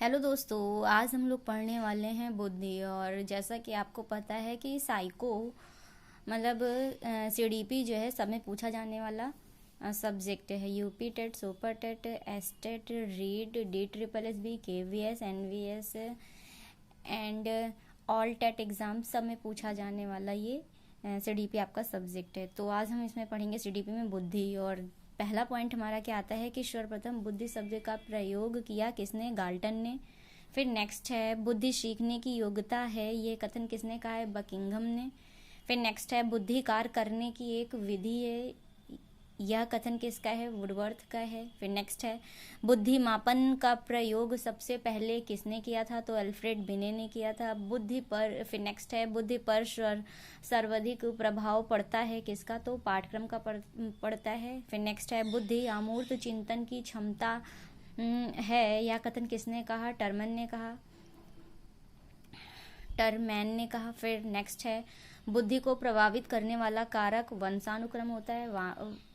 Hello दोस्तों, आज हम लोग पढ़ने वाले हैं बुद्धि। और जैसा कि आपको पता है कि साइको मतलब सीडीपी जो है सब में पूछा जाने वाला सब्जेक्ट है। UP TET, super TET, S TET, REET, D triple S B, K V S, N V S and all TET exam सब में पूछा जाने वाला ये सीडीपी आपका सब्जेक्ट है। तो आज हम इसमें पढ़ेंगे सीडीपी में बुद्धि। और पहला पॉइंट हमारा क्या आता है कि सर्वप्रथम बुद्धि शब्द का प्रयोग किया किसने? गाल्टन ने। फिर नेक्स्ट है बुद्धि सीखने की योग्यता है, ये कथन किसने कहा है? बकिंघम ने। फिर नेक्स्ट है बुद्धि कार्य करने की एक विधि है, यह कथन किसका है? वुडवर्थ का है। फिर नेक्स्ट है बुद्धि मापन का प्रयोग सबसे पहले किसने किया था? तो अल्फ्रेड बिने ने किया था। बुद्धि पर फिर नेक्स्ट है बुद्धि पर सर्वाधिक प्रभाव पड़ता है किसका? तो पाठ्यक्रम का पड़ता है। फिर नेक्स्ट है बुद्धि अमूर्त चिंतन की क्षमता है, यह कथन किसने कहा? टर्मैन ने कहा। फिर नेक्स्ट है बुद्धि को प्रभावित करने वाला कारक वंशानुक्रम होता है,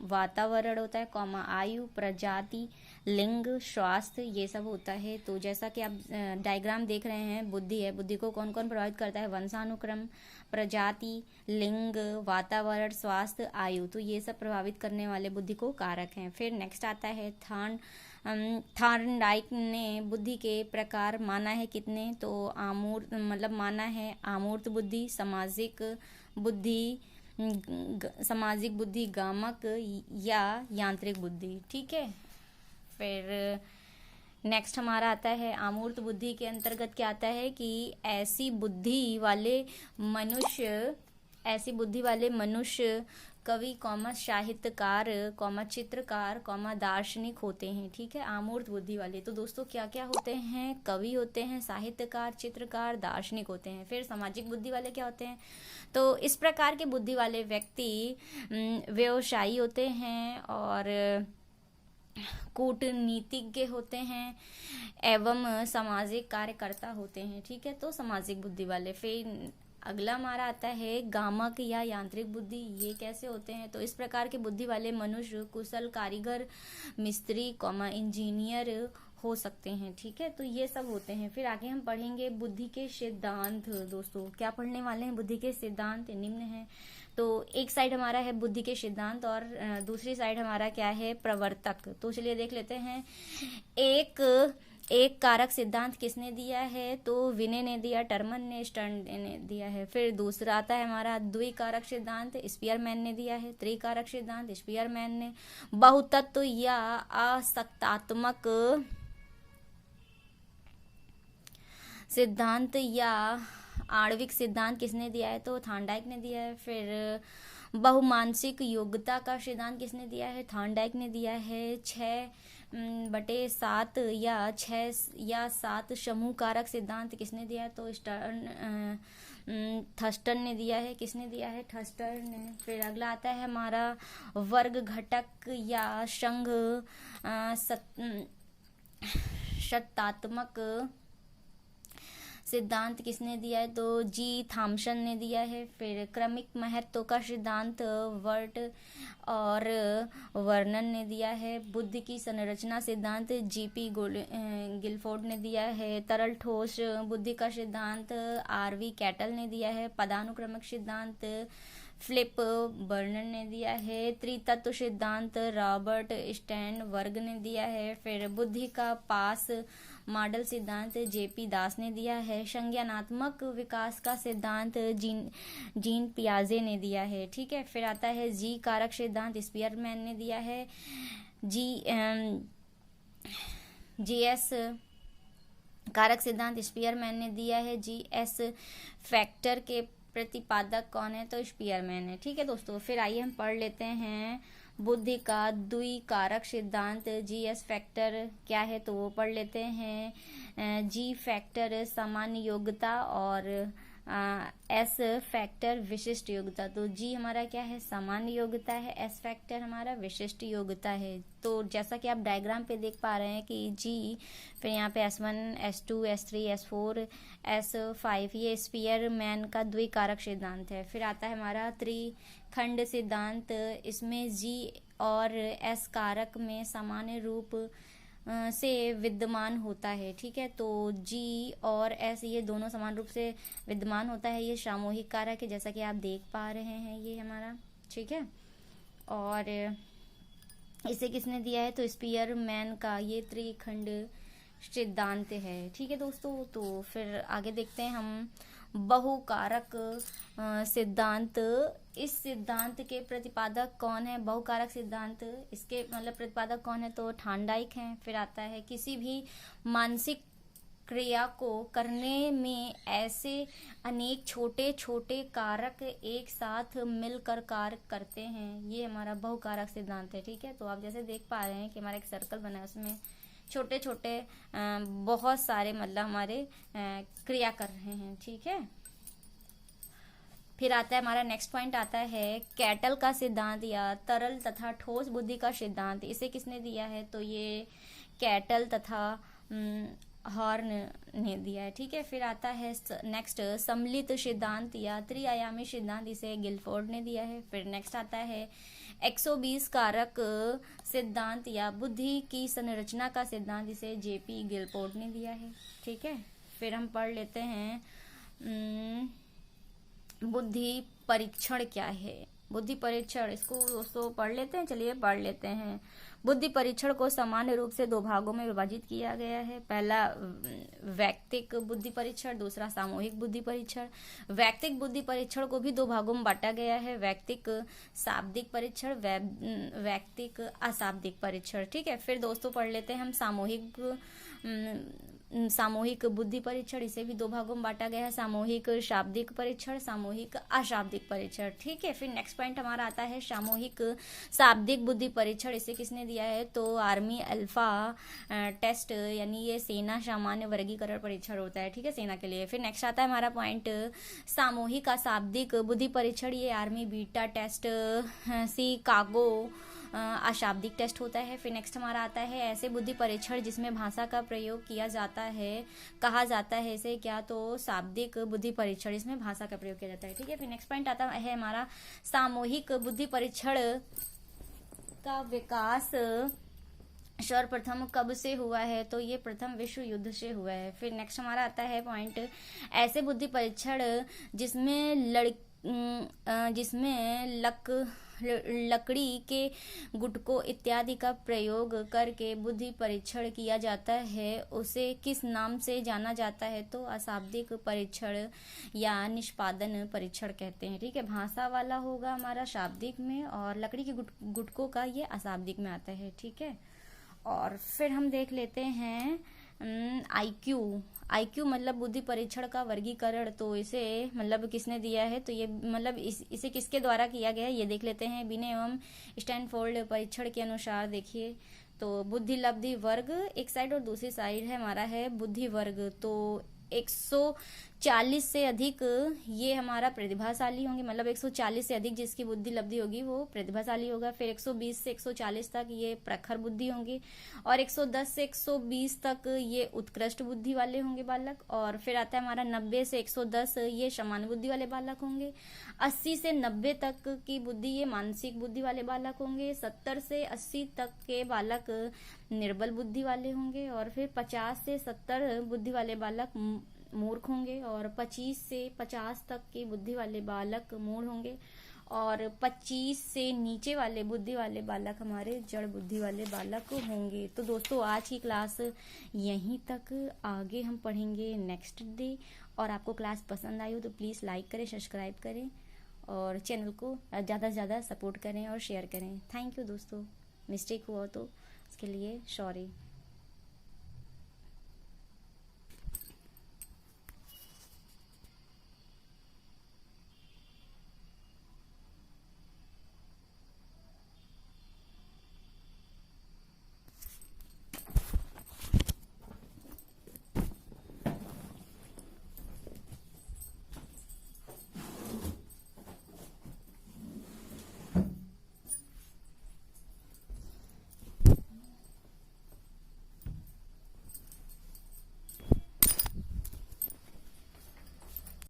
वातावरण होता है, आयु, प्रजाति, लिंग, स्वास्थ्य, ये सब होता है। तो जैसा कि आप डायग्राम देख रहे हैं, बुद्धि है, बुद्धि को कौन कौन प्रभावित करता है? वंशानुक्रम, प्रजाति, लिंग, वातावरण, स्वास्थ्य, आयु। तो ये सब प्रभावित करने वाले बुद्धि को कारक हैं। फिर नेक्स्ट आता है थॉर्नडाइक ने बुद्धि के प्रकार माना है कितने? तो आमूर्त मतलब माना है आमूर्त बुद्धि, सामाजिक बुद्धि, गामक या यांत्रिक बुद्धि। ठीक है। फिर नेक्स्ट हमारा आता है आमूर्त बुद्धि के अंतर्गत क्या आता है कि ऐसी बुद्धि वाले मनुष्य कवि, साहित्यकार, चित्रकार, दार्शनिक होते हैं। ठीक है, आमूर्त बुद्धि वाले। तो दोस्तों क्या क्या होते हैं? कवि होते हैं, साहित्यकार, चित्रकार, दार्शनिक होते हैं। फिर सामाजिक बुद्धि वाले क्या होते हैं? तो इस प्रकार के बुद्धि वाले व्यक्ति व्यवसायी होते हैं और कूटनीतिज्ञ होते हैं एवं सामाजिक कार्यकर्ता होते हैं। ठीक है, तो सामाजिक बुद्धि वाले। फिर अगला हमारा आता है गामक या यांत्रिक बुद्धि। ये कैसे होते हैं? तो इस प्रकार के बुद्धि वाले मनुष्य कुशल कारीगर, मिस्त्री, इंजीनियर हो सकते हैं। ठीक है, तो ये सब होते हैं। फिर आगे हम पढ़ेंगे बुद्धि के सिद्धांत। दोस्तों क्या पढ़ने वाले हैं? बुद्धि के सिद्धांत निम्न है। तो एक साइड हमारा है बुद्धि के सिद्धांत और दूसरी साइड हमारा क्या है? प्रवर्तक। तो चलिए देख लेते हैं। एक कारक सिद्धांत किसने दिया है? तो विने ने दिया, टर्मन ने, स्टर्न ने दिया है। फिर दूसरा आता है हमारा द्विकारक सिद्धांत, स्पीयरमैन ने दिया है। त्रिकारक सिद्धांत स्पीयरमैन ने। बहुतत्व या असक्तात्मक सिद्धांत या आणविक सिद्धांत किसने दिया है? तो थॉर्नडाइक ने दिया है। फिर बहुमानसिक योग्यता का सिद्धांत किसने दिया है? थॉर्नडाइक ने दिया है। 6/7 या 6 या 7 समूह कारक सिद्धांत किसने दिया है? तो थर्स्टन ने दिया है। किसने दिया है? थर्स्टन ने। फिर अगला आता है हमारा वर्ग घटक या संघ सत्तात्मक सिद्धांत किसने दिया है? तो जी थॉम्सन ने दिया है। फिर क्रमिक महत्व का सिद्धांत वर्ट और वर्नन ने दिया है। बुद्धि की संरचना सिद्धांत जीपी गिलफोर्ड ने दिया है। तरल ठोस बुद्धि का सिद्धांत आरवी कैटल ने दिया है। पदानुक्रमिक सिद्धांत फिलिप बर्नर ने दिया है। त्रितत्व सिद्धांत रॉबर्ट स्टैनबर्ग ने दिया है। फिर बुद्धि का पास मॉडल सिद्धांत जेपी दास ने दिया है। संज्ञानात्मक विकास का सिद्धांत जीन पियाजे ने दिया है। ठीक है। फिर आता है जी कारक सिद्धांत स्पीयरमैन ने दिया है। जीएस कारक सिद्धांत स्पीयरमैन ने दिया है। जीएस फैक्टर के प्रतिपादक कौन है? तो स्पीयरमैन है। ठीक है दोस्तों, फिर आइए हम पढ़ लेते हैं बुद्धि का द्विकारक सिद्धांत। जीएस फैक्टर क्या है? तो वो पढ़ लेते हैं। जी फैक्टर सामान्य योग्यता और एस फैक्टर विशिष्ट योग्यता। तो जी हमारा क्या है? सामान्य योग्यता है। एस फैक्टर हमारा विशिष्ट योग्यता है। तो जैसा कि आप डायग्राम पे देख पा रहे हैं कि जी, फिर यहाँ पे S1, S2, S3, S4, S5, ये स्पीयरमैन का द्विकारक सिद्धांत है। फिर आता है हमारा त्रिखंड सिद्धांत। इसमें जी और एस कारक में सामान्य रूप से विद्यमान होता है, ठीक है। तो जी और एस ये दोनों समान रूप से विद्यमान होता है, ये सामूहिक कारक है, जैसा कि आप देख पा रहे हैं ये हमारा, ठीक है। और इसे किसने दिया है, तो स्पीयरमैन का ये त्रिखंड सिद्धांत है, ठीक है दोस्तों। तो फिर आगे देखते हैं हम बहुकारक सिद्धांत। इस सिद्धांत के प्रतिपादक कौन है, बहुकारक सिद्धांत इसके मतलब प्रतिपादक कौन है, तो थार्नडाइक हैं। फिर आता है किसी भी मानसिक क्रिया को करने में ऐसे अनेक छोटे छोटे कारक एक साथ मिलकर कार्य करते हैं, ये हमारा बहुकारक सिद्धांत है, ठीक है। तो आप जैसे देख पा रहे हैं कि हमारा एक सर्कल बना है, उसमें छोटे छोटे बहुत सारे मतलब हमारे क्रिया कर रहे हैं, ठीक है। फिर आता है हमारा नेक्स्ट पॉइंट आता है कैटल का सिद्धांत या तरल तथा ठोस बुद्धि का सिद्धांत। इसे किसने दिया है, तो ये कैटल तथा हॉर्न ने दिया है, ठीक है। फिर आता है नेक्स्ट सम्मिलित सिद्धांत या त्रिआयामी सिद्धांत, इसे गिलफोर्ड ने दिया है। फिर नेक्स्ट आता है 120 कारक सिद्धांत या बुद्धि की संरचना का सिद्धांत, इसे जेपी गिलफोर्ड ने दिया है, ठीक है। फिर हम पढ़ लेते हैं बुद्धि परीक्षण क्या है। बुद्धि परीक्षण इसको दोस्तों पढ़ लेते हैं, चलिए पढ़ लेते हैं। बुद्धि परीक्षण को सामान्य रूप से दो भागों में विभाजित किया गया है। पहला वैयक्तिक बुद्धि परीक्षण, दूसरा सामूहिक बुद्धि परीक्षण। वैयक्तिक बुद्धि परीक्षण को भी दो भागों में बांटा गया है, वैयक्तिक शाब्दिक परीक्षण, वैयक्तिक अशाब्दिक परीक्षण, ठीक है। फिर दोस्तों पढ़ लेते हैं हम सामूहिक बुद्धि परीक्षण, इसे भी दो भागों में बांटा गया है, सामूहिक शाब्दिक परीक्षण, सामूहिक अशाब्दिक परीक्षण, ठीक है। फिर नेक्स्ट पॉइंट हमारा आता है सामूहिक शाब्दिक बुद्धि परीक्षण। इसे किसने दिया है, तो आर्मी अल्फा टेस्ट, यानी ये सेना सामान्य वर्गीकरण परीक्षण होता है, ठीक है, सेना के लिए। फिर नेक्स्ट आता है हमारा पॉइंट सामूहिक अशाब्दिक बुद्धि परीक्षण, ये आर्मी बीटा टेस्ट, शिकागो अशाब्दिक टेस्ट होता है। फिर नेक्स्ट हमारा आता है ऐसे बुद्धि परीक्षण जिसमें भाषा का प्रयोग किया जाता है, कहा जाता है इसे क्या, तो शाब्दिक बुद्धि परीक्षण, इसमें भाषा का प्रयोग किया जाता है, ठीक है। फिर नेक्स्ट पॉइंट आता है हमारा सामूहिक बुद्धि परीक्षण का विकास सर्वप्रथम कब से हुआ है, तो ये प्रथम विश्व युद्ध से हुआ है। फिर नेक्स्ट हमारा आता है पॉइंट ऐसे बुद्धि परीक्षण जिसमें लकड़ी के गुटकों इत्यादि का प्रयोग करके बुद्धि परीक्षण किया जाता है, उसे किस नाम से जाना जाता है, तो अशाब्दिक परीक्षण या निष्पादन परीक्षण कहते हैं, ठीक है। भाषा वाला होगा हमारा शाब्दिक में और लकड़ी के गुटकों का ये अशाब्दिक में आता है, ठीक है। और फिर हम देख लेते हैं आईक्यू मतलब बुद्धि परीक्षण का वर्गीकरण, तो इसे मतलब किसने दिया है, तो ये मतलब इसे किसके द्वारा किया गया है ये देख लेते हैं। बिने एवं स्टैनफोर्ड परीक्षण के अनुसार देखिए, तो बुद्धि लब्धि वर्ग एक साइड और दूसरी साइड है हमारा है बुद्धि वर्ग। तो 140 से अधिक ये हमारा प्रतिभाशाली होंगे, मतलब 140 से अधिक जिसकी बुद्धि लब्धि होगी वो प्रतिभाशाली होगा। फिर 120 से 140 तक ये प्रखर बुद्धि होंगी और 110 से 120 तक ये उत्कृष्ट बुद्धि वाले होंगे बालक। और फिर आता है हमारा 90 से 110 ये सामान्य बुद्धि वाले बालक होंगे। 80 से 90 तक की बुद्धि ये मानसिक बुद्धि वाले बालक होंगे। 70 से 80 तक के बालक निर्बल बुद्धि वाले होंगे। और फिर 50 से 70 बुद्धि वाले बालक मूर्ख होंगे और 25 से 50 तक की बुद्धि वाले बालक मूढ़ होंगे और 25 से नीचे वाले बुद्धि वाले बालक हमारे जड़ बुद्धि वाले बालक होंगे। तो दोस्तों आज की क्लास यहीं तक, आगे हम पढ़ेंगे नेक्स्ट डे। और आपको क्लास पसंद आई हो तो प्लीज़ लाइक करें, सब्सक्राइब करें और चैनल को ज़्यादा से ज़्यादा सपोर्ट करें और शेयर करें। थैंक यू दोस्तों, मिस्टेक हुआ तो उसके लिए सॉरी।